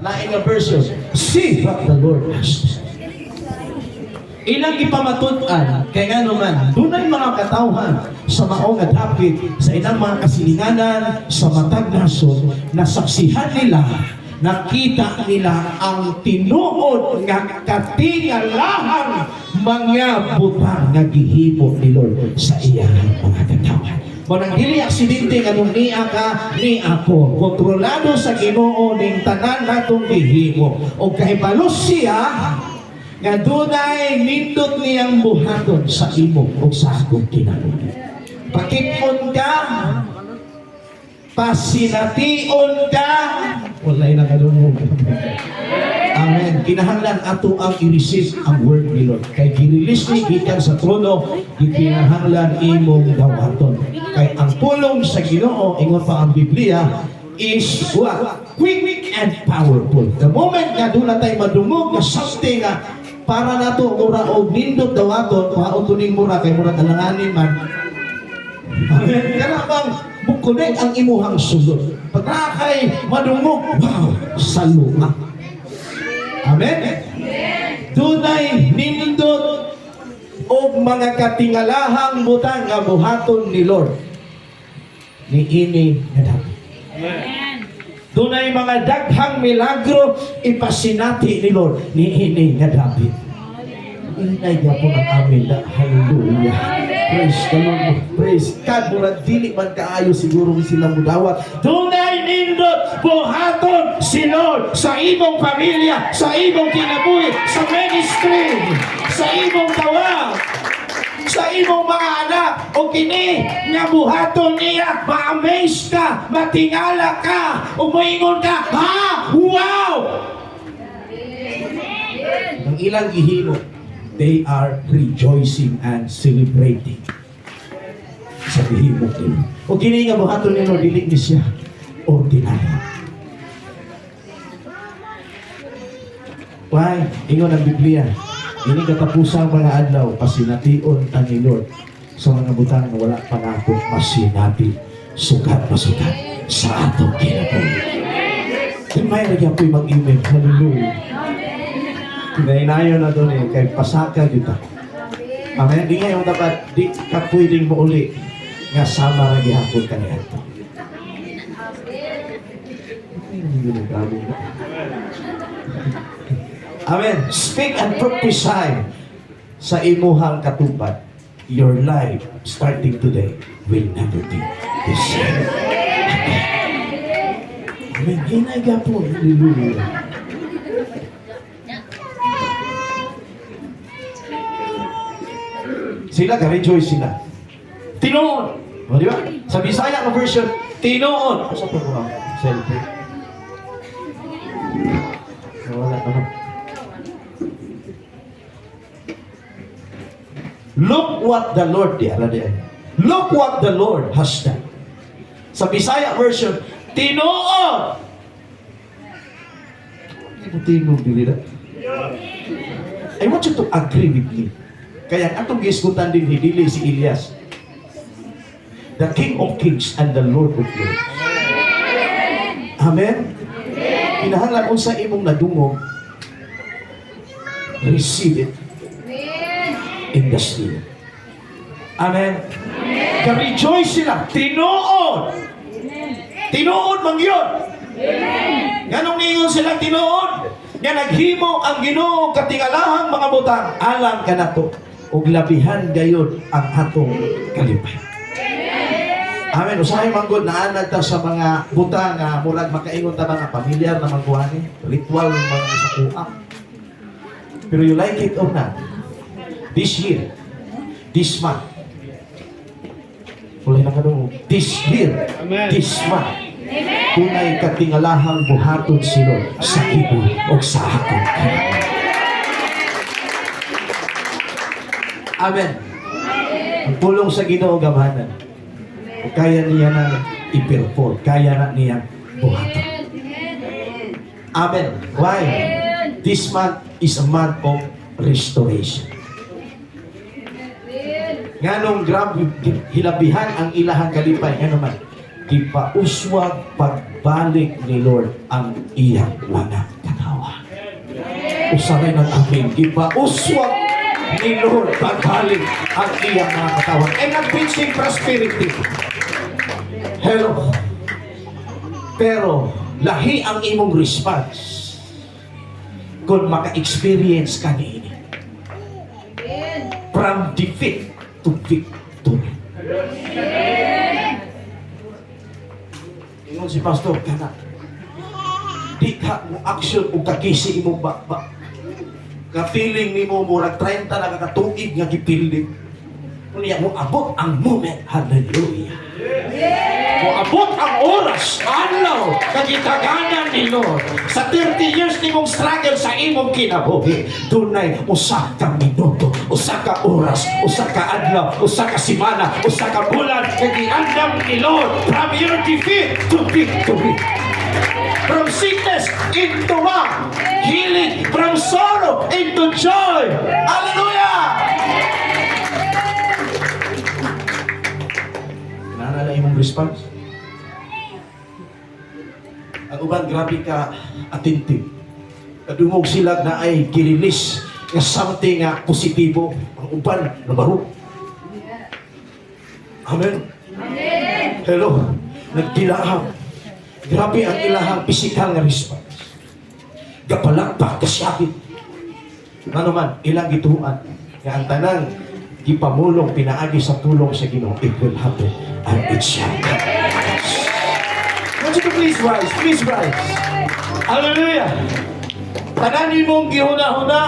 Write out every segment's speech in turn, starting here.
Lain nga version, see what the Lord has done. Ilang ipamatutan, kaya nga naman, dunay mga katawhan sa maong at hapit, sa ilang mga kasilinganan, sa matag nasod, nasaksihan nila, nakita nila ang tinuod nga katingalahan mga butang nga gihimo ni Lord sa iyang mga katawhan. Kung dili aksidente nga nung niya ka, ni ako, kontrolado sa Ginoo ning tanan natong gihimo. O kahibalos siya, nga dunay nindot niyang buhaton sa imo o sa akong kinabuhi. Pakipon ka, pasination ka, walay na kadungog. Amen. Kinahanglan ato ang i-receive ang word ni Lord. Kay girilis ni gikan sa trono, kinahanglan imong dawaton. Kay ang pulong sa Ginoo, ingon pa ang Biblia, is what? Quick and powerful. The moment nga doon na tayo madungog na something nga para nato mura og nindot dawaton, paon tuning mura kay mura talanganin man. Amen. Kana bang bukunek ang imuhang sulod. Pagka kay madungog, wow, salunga. Amen. Dunay nindot og mga katingalahang butang nga buhaton ni Lord. Ni ini nga Amen. Dunay mga daghang milagro ipasinati ni Lord ni ini nga David. Inay gyapon ang amin na hallelujah. Praise the Lord. Praise God. Murag dili man kaayo siguro sila mudawat. Dunay nindot buhaton si Lord sa imong pamilya, sa imong kinabuhi, sa ministry, sa imong tawag, sa imong mga anak. O kini nga buhaton niya, ma-amaze ka, matingala ka, umaingon ka, ha? Wow! Ang ilang gihimo, they are rejoicing and celebrating sa gihimo nila. O kini nga buhaton nila, dili ni siya ordinary. Why? Ingon ang Biblia, ini katapusang mga adlaw, pasination ta ni Lord sa mga butang na wala pa nato masinati, sugat sa atong kinabuhi. May nagyan ko'y mag-email, hallelujah. Kinainayon na doon kay pasaka kita. Amen. Di ngayon dapat, di ka pwedeng mauli nga sama na gihapon ka niya ito. Amen. Speak and prophesy sa imuhang katupad. Your life starting today will never be the same. Amen. Hinay ka po. Hallelujah. Sila, ka-rejoice sila. Tinoon. O, di ba? Sa Bisaya na version, tinoon. Asa po mo? Selfie. Wala ka na. Look what the Lord did. Look what the Lord has done. Sa Bisaya version, tinoon. I want you to agree with me. Kaya atong gisgutan din hidili si Elias. The King of Kings and the Lord of Lords. Amen? Kinahanglan unsa imong nadungog, receive it in the spirit. Amen? Ka-rejoice sila. Tinuod. Tinuod man yun. Ganong ningon sila tinuod. Nga naghimo ang Ginoo katingalahang mga butang. Alam ka na to. Ug labihan gayon ang atong kalipay. Amen. Usahay manggod na anag ta sa mga butang nga murag makaingon ta mga pamilyar na magkuhani, ritual ng mga sakuha. Pero you like it or not, this year, this month, ulay na kadungog, this year, this month, tunay katingalahang buhaton si Lord sa ibo o sa akong kalipay. Amen. Ang pulong sa Ginoo gamanan. Kaya niya na i-perform. Kaya na niya buhaton. Amen. Why? This month is a month of restoration. Nganong grabe hilabihan ang ilahang kalipay. Nga naman, ipauswag pagbalik ni Lord ang iyang wana. usaray ng amin. Gipauswag ni Lord paghaling ang iyang mga katawan. And nag-preaching prosperity. Hello. Pero, lahi ang imong response kung maka-experience ka niini. From defeat to victory. Ingon si Pastor, kana. Di ka mo action o kakisi imong bakbak. Ka-feeling ni mo murag 30 na kakatuig nga gipiling. Kunya mo abot ang moment. Hallelujah. Mo abot ang oras, adlaw, kagitaganan ni Lord. Sa 30 years ni mong struggle sa imong kinabuhi, dunay usa ka minuto, usa ka oras, usa ka adlaw, usa ka semana, usa ka bulan, kagiandam ni Lord from your defeat to victory. From sickness into what? Healing. From sorrow into joy. Hallelujah! Naalala imong response? Ang uban, grabe ka attentive. Kadungog sila na ay girilis nga something nga positibo. Ang uban, nabaro. Amen? Hello? Nagdilahang. Grabe ang ilahang physical nga response. Gapalakpak, kasyakit. Ano man, ilang gituan. Nga ang tanang, gipamulong, pinaagi sa tulong sa Ginoo. It will happen and it shall come. Want you to please rise. Please rise. Hallelujah. Tananin mong gihuna-huna,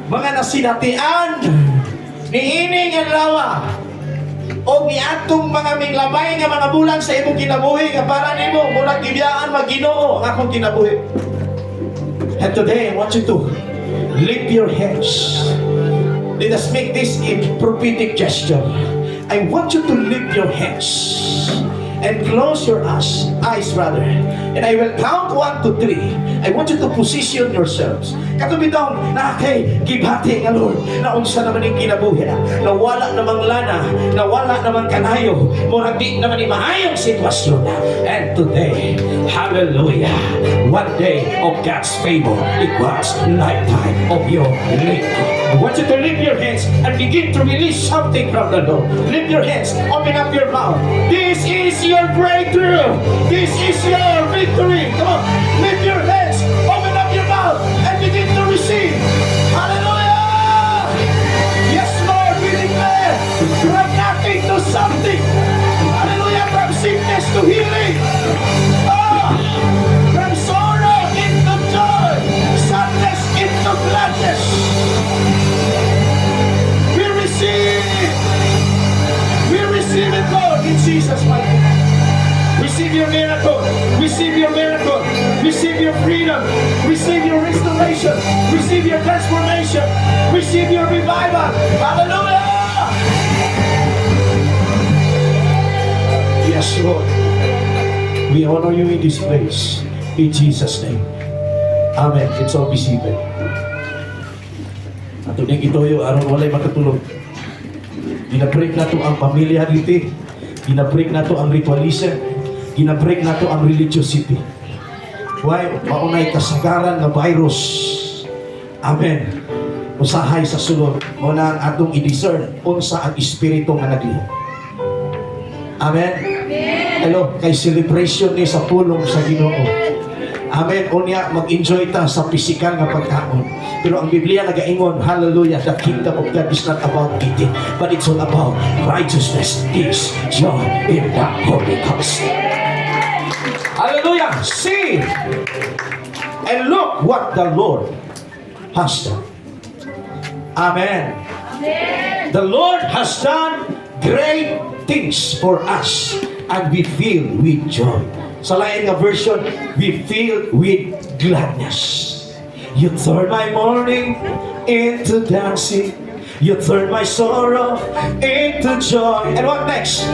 mga nasinatian, niining ang lawa, o niatong mga minglabay nga mga bulan sa imong kinabuhi nga para nimo murag gibiyaan mag-Ginoo ang akong kinabuhi. And today I want you to lift your hands. Let us make this a prophetic gesture. I want you to lift your hands and close your eyes rather. And I will count 1 to 3. I want you to position yourselves. Katubitong na kay gibati nga Lord, na unsa naman yung kinabuhi na, nawala namang lana, nawala namang kanayo, murag di naman yung maayong sitwasyon na. And today, hallelujah, one day of God's favor equals lifetime of your living. I want you to lift your hands and begin to release something from the Lord. Lift your hands, open up your mouth. This is your breakthrough. This is your victory. Come on, lift your hands, open up your mouth, and begin to receive. Hallelujah! Yes, Lord, we declare from nothing to something. Hallelujah, from sickness to healing. Oh, from sorrow into joy, sadness into gladness. Receive it, Lord, in Jesus' mighty name. Receive your miracle. Receive your miracle. Receive your freedom. Receive your restoration. Receive your transformation. Receive your revival. Hallelujah! Yes, Lord. We honor you in this place. In Jesus' name. Amen. It's all received. Ato ning itoyo aron walay makatulog. Ginabreak na to ang familiarity. Ginabreak na to ang ritualism. Ginabreak na to ang religiosity. Why? Maunay kasagaran ng virus. Amen. Usahay sa sulod. Muna ang atong i-discern unsa ang espiritu nga nagliho. Amen. Hello, kay celebration ni sa pulong sa Ginoo. Amen. Unya, mag-enjoy ta sa physical nga pagkaon. Pero ang Biblia nagaingon, hallelujah, the kingdom of God is not about eating, but it's all about righteousness, peace, joy in the Holy Ghost. Hallelujah. See and look what the Lord has done. Amen. The Lord has done great things for us, and we feel with joy. Sa lain nga version, we feel with gladness. You turn my mourning into dancing. You turn my sorrow into joy. And what next?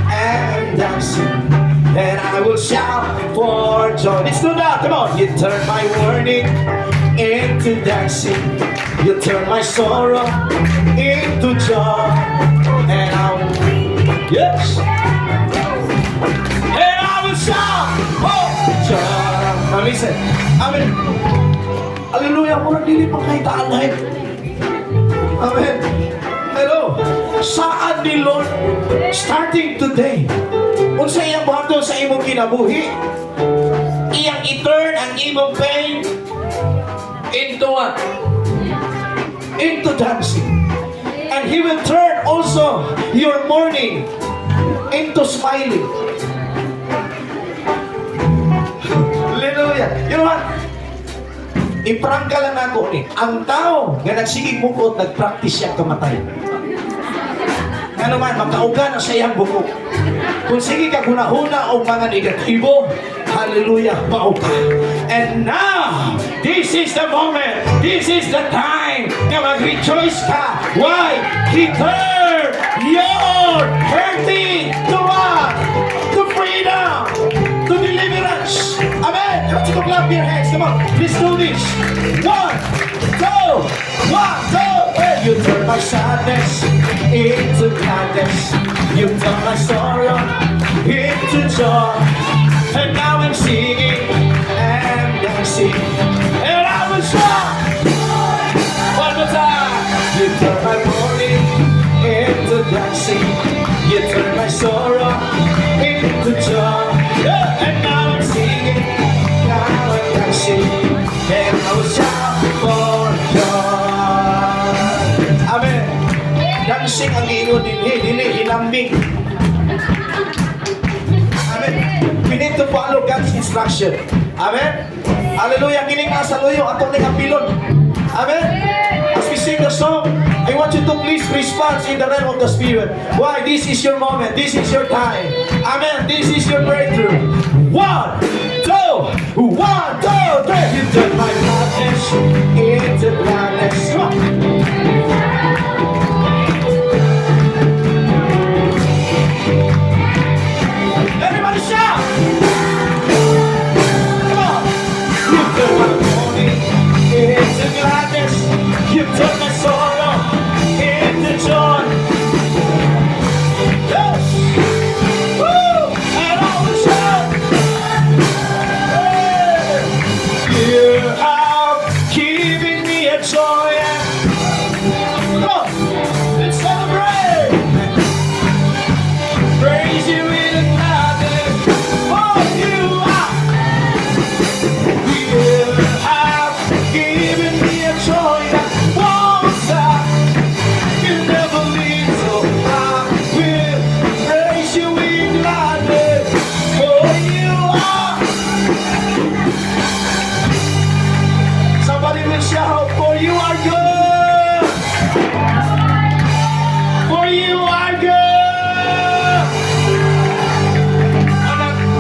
And dancing. And I will shout for joy. Let's do that. Come on. You turn my mourning into dancing. You turn my sorrow into joy. And I will... Yes. And I will shout for joy. Now listen. Amen. Hallelujah, murag dili pa kay taanay. Amen. Hello. Saan ni Lord starting today? Unsa iyang buhaton sa imong kinabuhi? Iyang i-turn ang imong pain into what? Into dancing. And He will turn also your mourning into smiling. Hallelujah. You know what? Iprangka lang ako ni. Ang tao nga nagsigig bukod, nagpractice siya kamatay. Nga naman, makaugan ang sayang bukod. Kung sige ka hunahuna o mga negatibo, hallelujah, mauka. And now, this is the moment, this is the time na mag-rejoice ka. Why? He turned your hurting to what? To freedom, to deliverance. Amen. Let's go clap your hands. Come on, let's do this. 1, 2, 1, 2. Hey, you turn my sadness into gladness. You turn my sorrow into joy. And now I'm singing and dancing. And I will shout. One more time. You turn my mourning into dancing. You turn my sorrow into joy. Yeah. And now I'm singing. Now I'm dancing. And I will shout for joy. Amen. Dancing ang ingon din. Dili hilambing. Amen. We need to follow God's instruction. Amen. Hallelujah. Kining asa loyo atong ning apilon. Amen. As we sing the song, I want you to please respond in the realm of the Spirit. Why? This is your moment. This is your time. Amen. This is your breakthrough. 1, 2, 1, 2, 3. You turn my madness into gladness. Come on. Everybody shout! Come on! You turn my mourning into gladness. You turn my sorrow into joy. Yes! Woo! And I will shout! Hey! You have given me a joy. Come on! Let's celebrate! Praise you in the gladness. For you are. You have given me a joy that won't stop. You never leave, so I will praise you in gladness. For you are. Somebody will shout, for you are good. For you are good.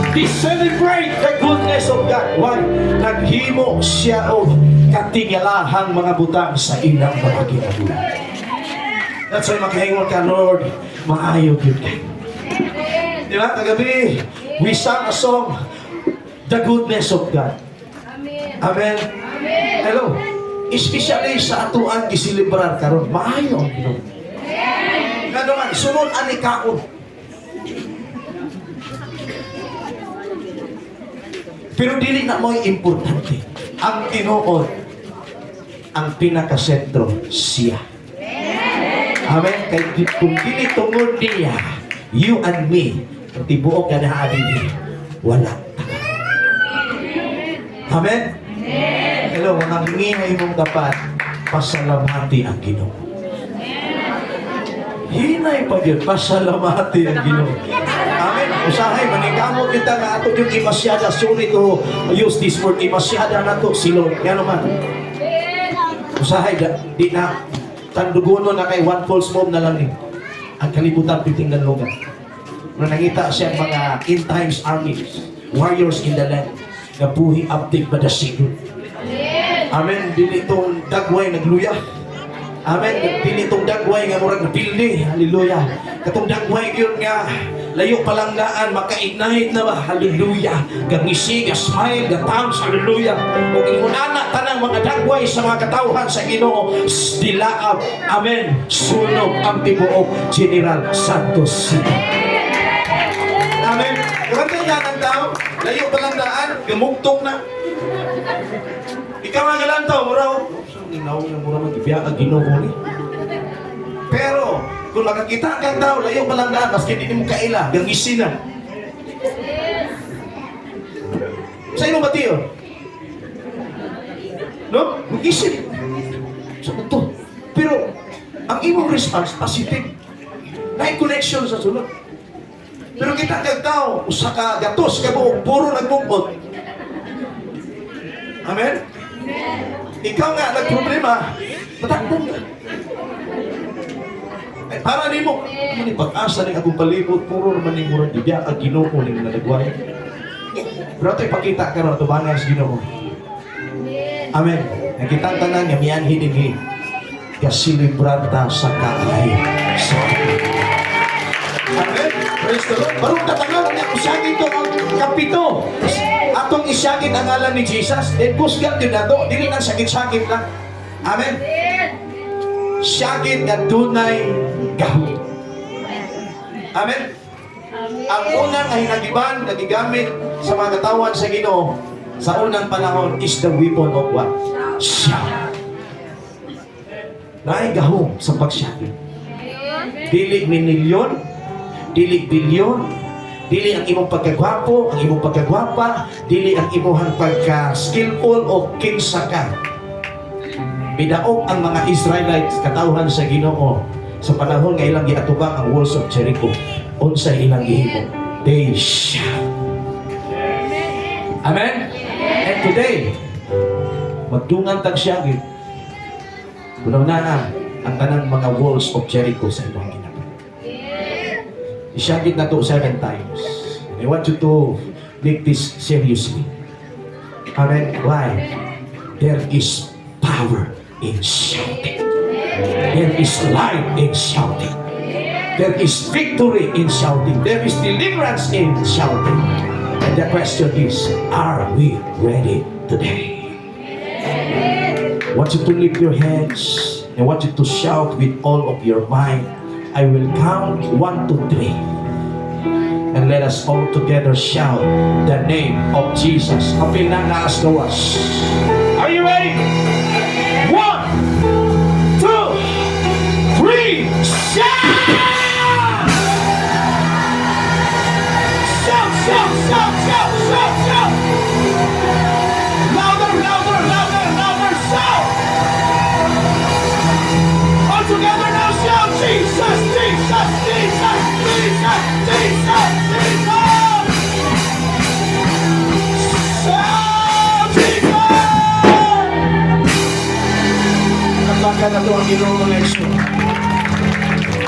We celebrate the goodness of God. Why? Naghimo siya og katingalahang mga butang sa ilang mga kinabuhi. That's why makahingon ka, Lord, maayo yun ka. Di ba? Kagabi, we sang a song, The Goodness of God. Amen. Hello. Especially sa atuan isilibrar karon, maayo ang Ginoo. Nga naman, sunod ani kaon. Pero dili na mo'y importante. Ang tinuod, ang pinakasentro, siya. Amen? Kaya kung dili tungod niya, you and me, kung tibuok ka na niya, wala. Amen? Hello, mga ngingay mong dapat, pasalamati ang Ginoo. Hinay pa yun, pasalamati ang Ginoo. Amen. Usahay, maningkamot kita nga ato yung imasyada. Sorry to use this word. Imasyada na to silong. Yan naman. Usahay, di na tanduguno na kay one false move na lang eh. Ang kalibutan titingnan lugar. Nung nangita siya mga end times armies, warriors in the land, na buhi update ba the secret. Amen. Dili itong dagway nagluya. Amen. Dili itong dagway nga murag napildi. Hallelujah. Katong dagway yun nga layo palanggaan, maka-ignite na ba? Hallelujah. Gangisi, gasmile, gatams, hallelujah. Kung ingunana tanang mga dagway sa mga katawhan sa Ginoo, dilaab, amen, sunog ang tibuok General Santos City. Amen. Kung yan ang tao, layo palanggaan, gamugtong na. Ikaw nga galantaw, muraw. Inaw na muraw mag-ibiya ka ginoo ni. Pero, kung nakakita kang tao, layo pa lang daan, maski hindi mo kaila, yung isina. Sa ino ba tiyo? No? Mag-isip. So, ito. Pero, ang imong response, positive. May connection sa sunod. Pero kita kang tao, usa ka gatos, ka buong, puro nagbungkot. Amen? Ikaw nga, nagproblema, matakbong ka. Eh, para ni mo, hindi pag-asa ni akong palibot, puro naman ni murang dibiya, ang ginoo ni nalagway. Pero ito ipakita ka rin, ito ba nga sa ginoo? Amen. Nakita ka na nga, miyan hiningi. Kasilibran ta sa kaay. Amen. Praise the Lord. Barong katangaw niya, usagin ito ang kapito. Atong isyagin ang ngalan ni Jesus. Then kusgan din na ito. Dili nang sakit-sakit lang. Amen. Syagin na dunay gahom. Amen. Ang unang ay nagiban, nagigamit sa mga katawan sa Ginoo sa unang panahon is the weapon of what? Shout. Naay gahom sa pagsyagin. Dili minilyon, dili bilyon, dili ang imong pagkagwapo, ang imong pagkagwapa, dili ang imong pagka-skillful o kinsa ka. Bidaog ang mga Israelites katawhan sa Ginoo sa panahon nga ilang giatubang ang walls of Jericho. Unsay ilang gihimo? They shout. Amen? And today, magdungan tag syagit. Una-una ang tanang mga walls of Jericho sa ibang ginagawa. Isyagit na to 7 times. I want you to make this seriously. Amen? Why? There is power in shouting. There is life in shouting. There is victory in shouting. There is deliverance in shouting. And the question is, are we ready today? I want you to lift your hands. I want you to shout with all of your might. I will count 1 to 3. And let us all together shout the name of Jesus. Kapil na naas gawas. Are you ready? 1, 2, 3, shout! Shout, shout, shout, shout, shout, shout! Louder, louder, louder, louder, shout! All together now, shout! Jesus, Jesus, Jesus, Jesus, Jesus, Jesus! Shout, Jesus! Nagbaga na ito ang Ginoo ng Yesu.